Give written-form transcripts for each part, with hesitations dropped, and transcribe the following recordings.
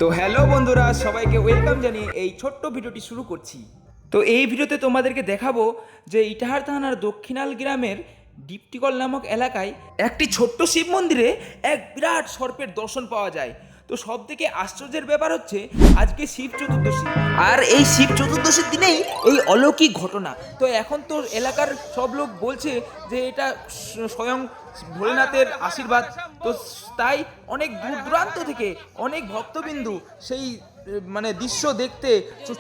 তো হ্যালো বন্ধুরা, সবাইকে ওয়েলকাম জানিয়ে এই ছোট্ট ভিডিওটি শুরু করছি। তো এই ভিডিওতে তোমাদেরকে দেখাবো যে ইটাহার থানার দক্ষিণাল গ্রামের ডিপটিকল নামক এলাকায় একটি ছোট্ট শিব মন্দিরে এক বিরাট সর্পের দর্শন পাওয়া যায়। তো সব থেকে আশ্চর্যের ব্যাপার হচ্ছে আজকে শিব চতুর্দশী, আর এই শিব চতুর্দশীর দিনেই এই অলৌকিক ঘটনা। তো এখন তো এলাকার সব লোক বলছে যে এটা স্বয়ং ভোলেনাথের আশীর্বাদ। তো তাই অনেক দূর দূরান্ত থেকে অনেক ভক্তবিন্দু সেই দৃশ্য দেখতে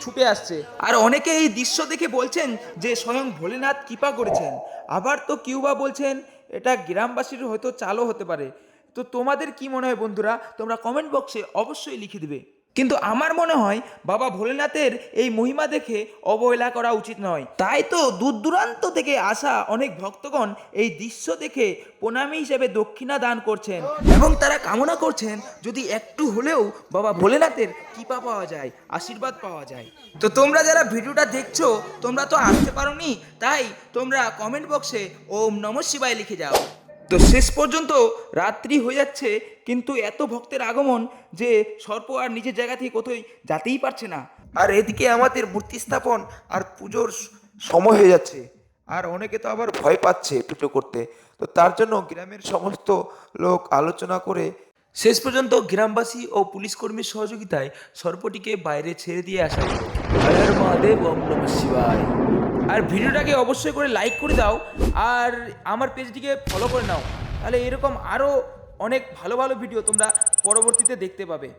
ছুটে আসছে, আর অনেকে এই দৃশ্য দেখে বলছেন যে স্বয়ং ভোলেনাথ কৃপা করেছেন। আবার তো কেউ বা বলছেন এটা গ্রামবাসীর হয়তো চালও হতে পারে। তো তোমাদের কি মনে হয় বন্ধুরা, তোমরা কমেন্ট বক্সে অবশ্যই লিখে দেবে। কিন্তু আমার মনে হয় বাবা ভোলেনাথের এই মহিমা দেখে অবহেলা করা উচিত নয়। তাই তো দূর দূরান্ত থেকে আসা অনেক ভক্তগণ এই দৃশ্য দেখে প্রণামী হিসেবে দক্ষিণা দান করছেন এবং তারা কামনা করছেন যদি একটু হলেও বাবা ভোলেনাথের কৃপা পাওয়া যায়, আশীর্বাদ পাওয়া যায়। তো তোমরা যারা ভিডিওটা দেখছো তোমরা তো আসতে পারোনি, তাই তোমরা কমেন্ট বক্সে ওম নমঃ শিবায় লিখে যাও। তো শেষ পর্যন্ত রাত্রি হয়ে যাচ্ছে, কিন্তু এত ভক্তের আগমন যে সর্প আর নিজের জায়গা থেকে কোথায় যেতেই পারছে না। আর এদিকে আমাদের মূর্তি স্থাপন আর পুজোর সময় হয়ে যাচ্ছে, আর অনেকে তো আবার ভয় পাচ্ছে পুজো করতে। তো তার জন্য গ্রামের সমস্ত লোক আলোচনা করে শেষ পর্যন্ত গ্রামবাসী ও পুলিশ কর্মীর সহযোগিতায় সর্পটিকে বাইরে ছেড়ে দিয়ে আসা হলো। হর হর মহাদেব, ওম নমঃ শিবায়। আর ভিডিওটাকে অবশ্যই করে লাইক করে দাও, আর আমার পেজটিকে ফলো করে নাও, তাহলে এরকম আরও অনেক ভালো ভালো ভিডিও তোমরা পরবর্তীতে দেখতে পাবে।